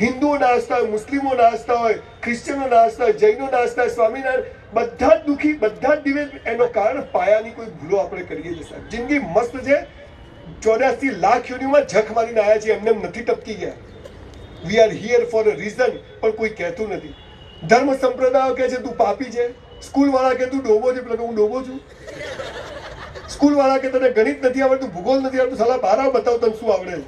હિન્દુઓ નાચતા હોય, મુસ્લિમો નાચતા હોય, ક્રિશ્ચનો નાચતા હોય, જૈનો નાચતા હોય, સ્વામિનારાયણ, બધા જ દુઃખી, બધા જ દિવ્ય. એનો કારણ પાયાની કોઈ ભૂલો આપણે કરીએ છીએ સાહેબ. જિંદગી મસ્ત છે, 84 લાખ યોનિમાં જખ મારીને આવ્યા છે, એમને નથી ટપકી ગયા. વી are here for a reason, પણ કોઈ કહેતું નથી. ધર્મ સંપ્રદાયો કહે છે તું પાપી છે, સ્કૂલ વાળા કે તું ડોબો છે, એટલે હું ડોબો છું. સ્કૂલ વાળા કે તને ગણિત નથી આવડતું, ભૂગોળ નથી આવડતું, સાલા બારા બતાવ તને શું આવડે.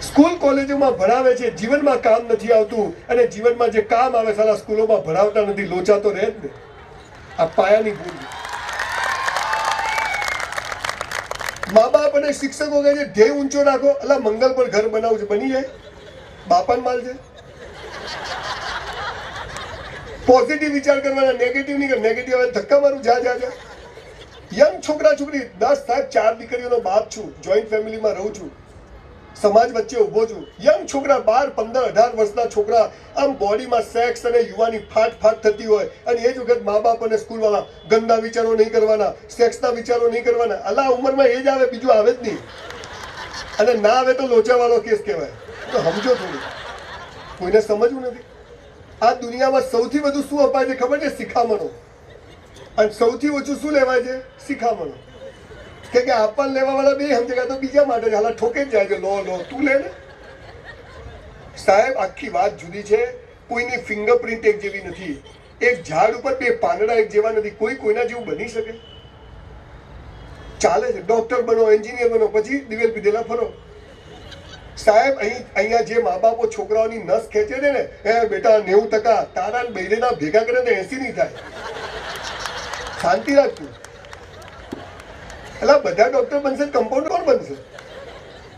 સ્કૂલ કોલેજોમાં ભણાવે છે, જીવનમાં કામ નથી આવતું, અને જીવનમાં જે કામ આવે સાલા સ્કૂલોમાં ભણાવતા નથી. લોચા તો રહે જ ને. આ પાયાની ભૂલ. મા બાપ અને શિક્ષકો કહે છે ધ્યેય ઊંચો રાખો. અલા મંગલ પર ઘર બનાવું છે, બની જાય? બાપાન માલ છે. પોઝિટિવ વિચાર કરવાના, નેગેટિવ નહીં. નેગેટિવ આવે ધક્કા મારું, જા જા જા. યંગ છોકરા છોકરી 10 સાહેબ 4 દીકરીઓનો બાપ છું, જોઈન્ટ ફેમિલીમાં રહું છું, સમાજ વચ્ચે ઊભો છું. યંગ છોકરા 12, 15, 18 વર્ષના છોકરા, આમ બોડીમાં સેક્સ અને યુવાની ફાટ ફાટ થતી હોય, અને એ જ વખત મા બાપ અને સ્કૂલવાળા ગંદા વિચારો નહીં કરવાના, સેક્સના વિચારો નહીં કરવાના. અલા ઉંમરમાં એ જ આવે, બીજું આવે જ નહીં. અને ના આવે તો લોચાવાળો કેસ કહેવાય. તો સમજો થોડું, કોઈને સમજવું નથી. આ દુનિયામાં સૌથી વધુ શું અપાય છે ખબર છે? શિખામણો. અને સૌથી ઓછું શું લેવાય છે? શિખામણો. કે આપવા લેવા વાળા બે સમજે તો બીજા માટે હાલા ઠોકે જ જાય છે. લો લો તું લે ને સાહેબ. આખી વાત જુદી છે. કોઈની ફિંગરપ્રિન્ટ એક જેવી નથી. એક ઝાડ ઉપર 2 પાંદડા એક જેવા નથી. કોઈ કોઈના જેવું બની શકે? ચાલે છે. ડોક્ટર બનો, એન્જિનિયર બનો, પછી દિવેલ પીધેલા ફરો સાહેબ. અહીંયા જે મા બાપો છોકરાઓની નસ ખેંચે છે ને, એ બેટા 90% તારા બૈરેના ભેગા કરે તો 80 નહીં થાય. શાંતિ રાખતું. એટલે બધા ડોક્ટર બનશે, કમ્પાઉન્ડર કોણ બનશે?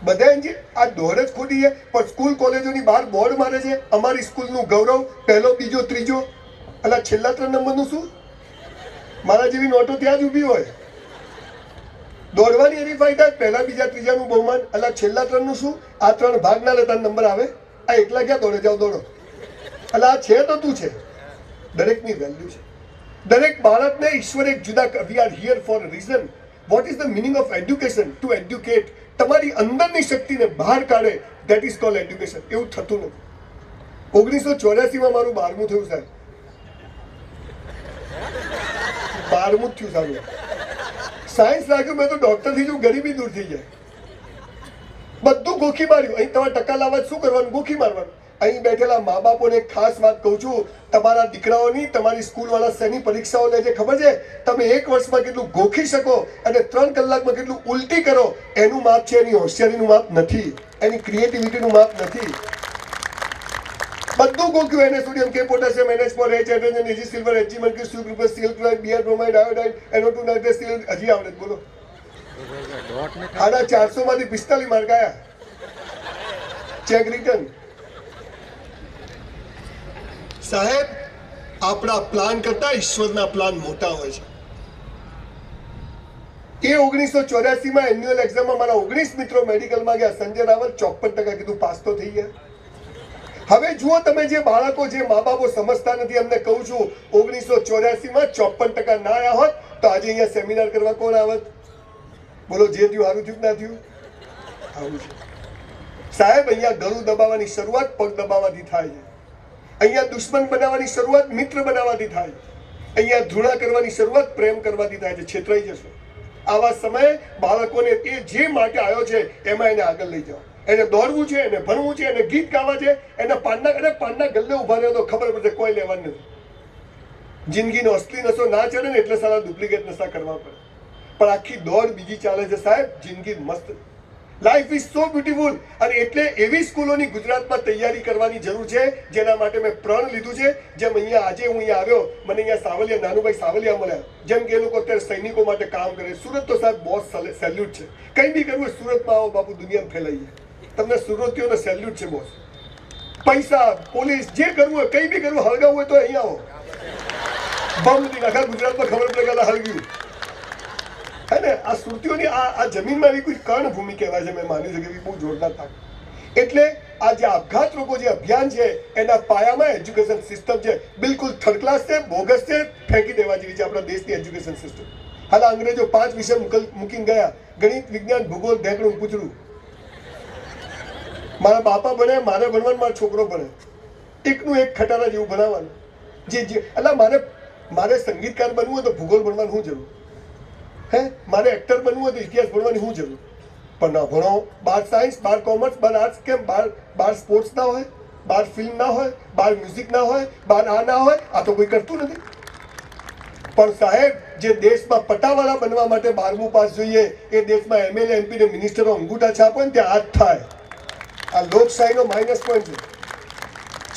બધા એન્જિનિયર. આ દોડ જ ખોટી છે. પણ સ્કૂલ કોલેજોની બહાર બોર્ડ મારે છે, અમારી સ્કૂલનું ગૌરવ, પહેલો, બીજો, ત્રીજો. એટલે છેલ્લા 3 નંબરનું શું? મારા જેવી નોટો ત્યાં જ ઊભી હોય. દોડવાની એની ફાયદા, પહેલા, બીજા, ત્રીજાનું બહુમાન. એટલે છેલ્લા 3નું શું? આ 3 ભાગ ના લેતા નંબર આવે. આ એકલા ક્યાં દોડે? જાઓ દોડો. એટલે આ છે તો તું છે. દરેકની વેલ્યુ છે. દરેક બાળકને ઈશ્વર એક જુદા. We are here for a reason. What is the meaning of education? To educate. તમારી અંદરની શક્તિને બહાર કાઢે, ધેટ ઇઝ કોલ્ડ એડ્યુકેશન. એવું થતું નથી. 1984માં મારું 12મું થયું સાહેબ. 12મું જ થયું સાહેબ. સાયન્સ રાખ્યું મેં તો ડોક્ટર થઈ જવું, ગરીબી દૂર થઈ જાય. બધું ગોખી માર્યું. અહીં તમારે ટકા લાવવા શું કરવાનું? ગોખી મારવાનું. અહીં બેઠેલા મા બાપોને એક ખાસ વાત કહું છું. તમારા દીકરાઓની, તમારી સ્કૂલવાળા શેની પરીક્ષાઓ લે છે ખબર છે? તમે 1 વર્ષમાં કેટલું ગોખી શકો અને 3 કલાકમાં કેટલું ઉલટી કરો, એનું માપ છે. એની હોશિયારીનું માપ નથી, એની ક્રિએટિવિટીનું માપ નથી. બધું ગોખ્યું. એને સોડિયમ, કે potassium, NH4, H, hydrogen, Ag, silver, Hg, mercury, super, Cl, chloride, Br, bromide, iodide, NO2, nitrate, Cl. હજી આવડે બોલો? 450 માંથી 45 માર્ક આવ્યા. Cheque return. સાહેબ, આપણા પ્લાન કરતા ઈશ્વરના પ્લાન મોટા હોય છે. એ 1984માં એન્યુઅલ એક્ઝામમાં મારા 19 મિત્રો મેડિકલમાં ગયા. સંજય રાવલ 54% કીધું, પાસ તો થઈ ગયા. હવે જુઓ તમે, જે બાળકો, જે મા બાપો સમજતા નથી, એમને કહું છું 1984માં 54% ના આવ્યા હોત તો આજે અહીંયા સેમિનાર કરવા કોણ આવત? બોલો, જે થયું સારું થયું ના થયું? આવું છે સાહેબ. અહીંયા ગળું દબાવવાની શરૂઆત પગ દબાવવાથી થાય છે. અહીંયા દુશ્મન બનાવવાની શરૂઆત મિત્ર બનાવવાથી થાય છે. અહીંયા ધૃણા કરવાની શરૂઆત પ્રેમ કરવાથી થાય છે. છેતરાઈ જશો. આવા સમયે બાળકોને એ જે માટે આવ્યો છે એમાં એને આગળ લઈ જાઓ. એને દોડવું છે, એને ભણવું છે, એને ગીત ગાવા છે, એને પાનના ગલ્લે ઉભા રહ્યો તો ખબર પડશે કોઈ લેવાનું નથી. જિંદગીનો અસલી નશો ના ચડે ને એટલે સારા ડુપ્લિકેટ નશા કરવા પડે. પણ આખી દોડ બીજી ચાલે છે સાહેબ. જિંદગી મસ્ત, લાઈફ ઇઝ સો બ્યુટીફુલ. અને એટલે એવી સ્કૂલોની ગુજરાતમાં તૈયારી કરવાની જરૂર છે જેના માટે મેં પ્રણ લીધું છે. જેમ અહીંયા આજે હું અહીંયા આવ્યો, મને અહીંયા સાવલિયા, નાનુભાઈ સાવલિયા મળ્યા. જેમ કે એ લોકો અત્યારે સૈનિકો માટે કામ કરે. સુરત તો સાહેબ બોસ સેલ્યુટ છે. કંઈ બી કરવું સુરતમાં આવો બાપુ, દુનિયામાં ફેલાઈએ. તમને સુરતીઓનો સેલ્યુટ છે બોસ. પૈસા, પોલીસ, જે કરવું હોય, કંઈ બી કરવું, હળગાવવું હોય તો અહીંયા આવો. બમ આખા ગુજરાતમાં ખબર પડે કે હળગ્યું હે ને. આ સુરતીઓની આ જમીનમાં એવી કોઈ કર્ણભૂમિ કહેવાય છે. મેં માન્યું છે કે બહુ જોરદાર થાય. એટલે આ જે આપઘાત રોકો જે અભિયાન છે એના પાયામાં એજ્યુકેશન સિસ્ટમ છે. બિલકુલ થર્ડ ક્લાસ છે, બોગસ છે, ફેંકી દેવા જેવી છે આપણા દેશની એજ્યુકેશન સિસ્ટમ. હાલ અંગ્રેજો 5 વિષય મૂકીને ગયા: ગણિત, વિજ્ઞાન, ભૂગોળ, ઢેકણું, પૂછડું. મારા બાપા ભણે, મારે ભણવાનું, મારો છોકરો ભણે, એકનું એક ખટારા જેવું ભણાવવાનું. એટલે મારે સંગીતકાર બનવું હોય તો ભૂગોળ ભણવાનું શું જરૂર? મારે એક્ટર બનવું હોય તો ઇતિહાસ ભણવાની શું જરૂર? પણ ના ભણો. બાર સાયન્સ, બાર કોમર્સ, બાર આર્ટ્સ, કેમ બાર સ્પોર્ટ્સ ના હોય, બાર ફિલ્મ ના હોય, બાર મ્યુઝિક ના હોય, બાર આ ના હોય? આ તો કોઈ કરતું નથી. પણ સાહેબ, જે દેશમાં પટાવાળા બનવા માટે 12મું પાસ જોઈએ, એ દેશમાં એમએલએ, એમપી ને મિનિસ્ટરો અંગૂઠા છાપો ને ત્યાં આ જ થાય. આ લોકશાહીનો માઇનસ પોઈન્ટ છે.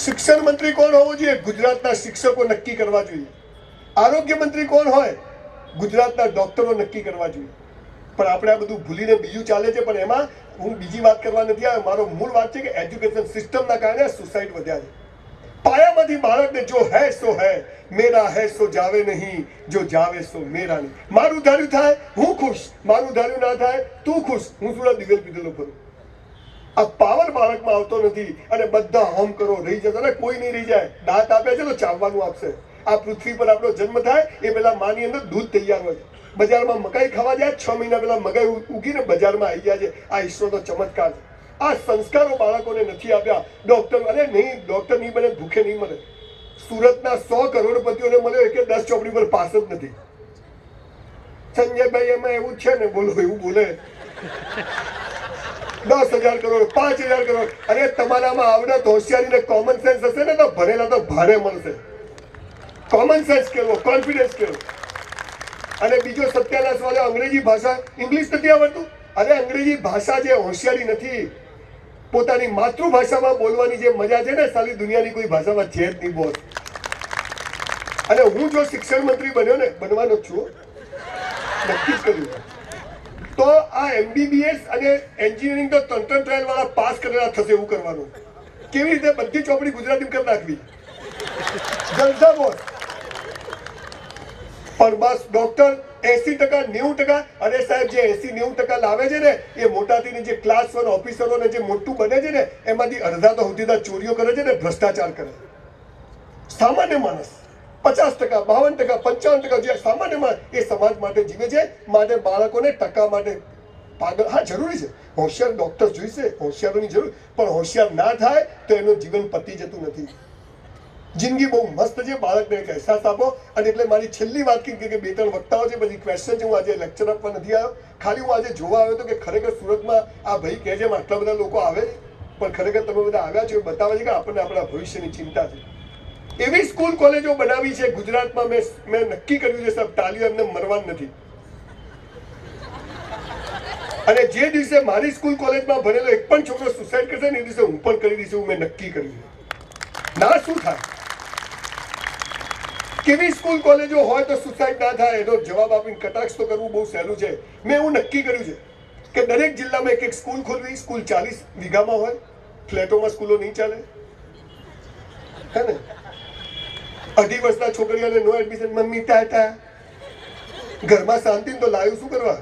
શિક્ષણ મંત્રી કોણ હોવો જોઈએ? ગુજરાતના શિક્ષકો નક્કી કરવા જોઈએ. આરોગ્ય મંત્રી કોણ હોય? ગુજરાતના ડોક્ટરો નક્કી કરવા જોઈએ. પણ આપણે આ બધું ભૂલીને બીજું ચાલે છે. પણ એમાં હું બીજી વાત કરવા નથી આવ્યો. મારો મૂળ વાત છે કે એજ્યુકેશન સિસ્ટમના કારણે સુસાઇડ વધ્યા છે. પાયામાંથી બાળકને જો હૈ સો હૈ, મેરા હૈ સો જાવે નહીં, જો જાવે સો મેરા નહીં. મારું ધાર્યું થાય હું ખુશ, મારું ધાર્યું ના થાય તું ખુશ. હું થોડા દિવેલ પીધેલો ફરું. આ પાવર બાળકમાં આવતો નથી અને બધા હોમ કરો રહી જતા ને કોઈ નહીં રહી જાય. દાંત આપે છે તો ચાવવાનું આપશે. આ પૃથ્વી પર આપણો જન્મ થાય એ પેલા માની અંદર દૂધ તૈયાર હોય છે. બજારમાં મકાઈ ખાવા જાય 6 મહિના પહેલા મકાઈ ઉગીને બજારમાં આવી જાય છે. આ ઈશ્વરનો ચમત્કાર છે. આ સંસ્કારો બાળકોને નથી આપ્યા. ડોક્ટર અરે નહીં, ડોક્ટર નહીં બને, ભૂખે નહીં મળે. સુરતના 100 કરોડપતિઓને મળ્યો કે 10 ચોપડી પર પાસ જ નથી. સંજયભાઈ એમાં એવું છે ને, બોલો એવું બોલે 10,000 કરોડ, 5,000 કરોડ. અરે તમારામાં આવડત, હોશિયારી ને કોમન સેન્સ હશે ને તો ભણેલા તો ભારે મળશે. કોમન સેન્સ કેવો, કોન્ફિડન્સ કેવો. અને બીજો સત્યાનાશ વાળો અંગ્રેજી ભાષા, ઇંગ્લિશ નથી આવડતું. અરે અંગ્રેજી ભાષા જે હોશિયારી નથી, પોતાની માતૃભાષામાં બોલવાની જે મજા છે ને, સાલી દુનિયાની કોઈ ભાષામાં છે જ નહીં બોસ. અને હું જો શિક્ષણ મંત્રી બન્યો ને, બનવાનો છું, નક્કી જ કર્યું, તો આ MBBS અને એન્જિનિયરિંગ તો 3 ટ્રાયલ વાળા પાસ કરેલા થશે એવું કરવાનું. કેવી રીતે? બધી ચોપડી ગુજરાતીમાં કરી નાખવી. જલસા બોસ. પણ બસ ડોક્ટર 80%, 90%. અરે સાહેબ, જે 80-90% લાવે છે ને, એ મોટાથી જે ક્લાસ 1 ઓફિસરો ને જે મોટું બને છે ને, એમાંથી અડધા તો સુધી ચોરીઓ કરે છે ને, ભ્રષ્ટાચાર કરે. સામાન્ય માણસ 50%, 52%, 55% જે સામાન્ય માણસ એ સમાજ માટે જીવે છે. માટે બાળકોને ટકા માટે પાગલ, હા જરૂરી છે, હોશિયાર ડોક્ટર જોઈશે, હોશિયારોની જરૂર. પણ હોશિયાર ના થાય તો એનું જીવન પતી જતું નથી. જિંદગી બહુ મસ્ત છે. બાળકને એક અહેસાસ આપો. અને એટલે મારી છેલ્લી વાત કે 2-3 વક્તાઓ છે, પછી ક્વેશ્ચન છે. હું આજે લેક્ચર આપવા નથી આવ્યો. ખાલી હું આજે જોવા આવ્યો હતો કે ખરેખર સુરતમાં આ ભાઈ કહે છે આટલા બધા લોકો આવે, પણ ખરેખર તમે બધા આવ્યા છો એ બતાવે છે કે આપણને આપણા ભવિષ્યની ચિંતા છે. એવી સ્કૂલ કોલેજો બનાવી છે ગુજરાતમાં. મેં નક્કી કર્યું છે સાહેબ, તાલીઓ એમને મરવાનું નથી. અને જે દિવસે મારી સ્કૂલ કોલેજમાં ભણેલો એક પણ છોકરો સુસાઇડ કરશે ને, એ દિવસે હું પણ કરી દઈશ. મેં નક્કી કર્યું છે. ના શું થાય? કેવી સ્કૂલ કોલેજો હોય તો સુસાઇડ ના થાય? એનો જવાબ આપીને કટાક્ષ તો કરવું બહુ સહેલું છે. મેં એવું નક્કી કર્યું છે કે દરેક જિલ્લામાં એક સ્કૂલ ખોલવી. સ્કૂલ 40 વીઘામાં હોય. ફ્લેટોમાં સ્કૂલો નહીં ચાલે, હે ને? 2.5 વર્ષના છોકરીઓને નો એડમિશન. મમ્મી ટાટા, ઘરમાં શાંતિ તો લાવ્યું શું કરવા?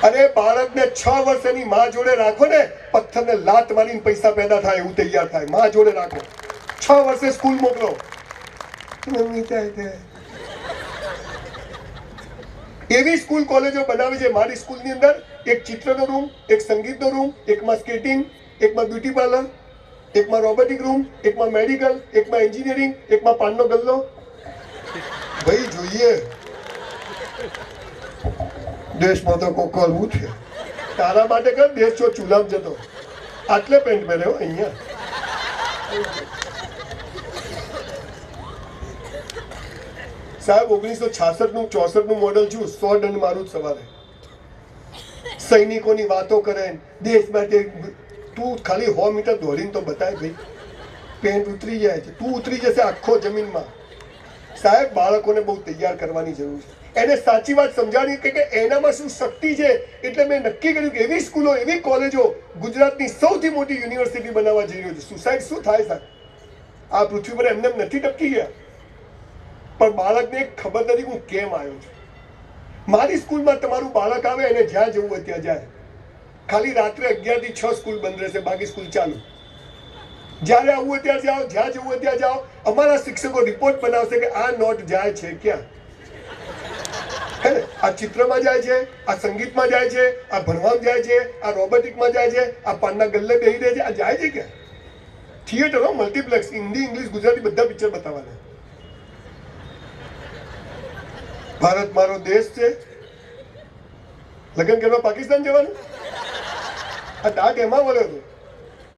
અને બાળકને 6 વર્ષની માં જોડે રાખો ને, પથ્થરને લાત મારીને પૈસા પેદા થાય એવું તૈયાર થાય. માં જોડે રાખો, 6 વર્ષે સ્કૂલ મોકલો. એવી સ્કૂલ કોલેજો બનાવી છે. મારી સ્કૂલની અંદર એક ચિત્રનો રૂમ, એક સંગીતનો રૂમ, એકમાં સ્કેટિંગ, એકમાં બ્યુટી પાર્લર, એકમાં રોબોટિક રૂમ, એકમાં મેડિકલ, એકમાં એન્જિનિયરિંગ, એકમાં પાનનો ગલ્લો. ભાઈ જોઈએ, દેશમાં તો કોકલવું છે. તારા માટે કર, દેશ જો ચૂલામ જતો. આટલે પેન્ટ પહેર્યો અહીંયા. સાહેબ 1966નું 64નું મોડલ છું. 100 દંડ મારું જ સવારે. સૈનિકોની વાતો કરે, દેશ માટે. તું ખાલી 100 મીટર દોડીને તો બતાય ભાઈ, પેન્ટ ઉતરી જાય છે. તું ઉતરી જશે આખો જમીનમાં. સાહેબ બાળકોને બહુ તૈયાર કરવાની જરૂર છે. એને સાચી વાત સમજાવી કે એનામાં શું શક્તિ છે. એટલે મેં નક્કી કર્યું કે એવી સ્કૂલો, એવી કોલેજો ગુજરાતની સૌથી મોટી યુનિવર્સિટી બનાવવા જઈ રહ્યો છે. સુસાઇડ શું થાય સાહેબ? આ પૃથ્વી પર એમને નથી ટપકી ગયા. પણ બાળકને ખબર નથી હું કેમ આવ્યો છું. મારી સ્કૂલમાં તમારું બાળક આવે, એને જ્યાં જવું હોય ત્યાં જાય. ખાલી રાત્રે 11 થી 6 સ્કૂલ બંધ રહેશે, બાકી સ્કૂલ ચાલુ. જ્યારે આવવું હોય ત્યાં જાઓ, જ્યાં જવું હોય ત્યાં જાઓ. અમારા શિક્ષકો રિપોર્ટ બનાવશે કે આ નોટ જાય છે ક્યાં. હે ને? આ ચિત્રમાં જાય છે, આ સંગીતમાં જાય છે, આ ભણવામાં જાય છે, આ રોબોટિકમાં જાય છે, આ પાનના ગલ્લે બેહી રહે છે, આ જાય છે ક્યાં? થિયેટરો મલ્ટીપ્લેક્સ, હિન્દી ઇંગ્લિશ ગુજરાતી બધા પિક્ચર બતાવવાના. ભારત મારો દેશ છે, લગ્ન કરવા પાકિસ્તાન જવાનું? આ દાટ એમાં વળ્યો હતો.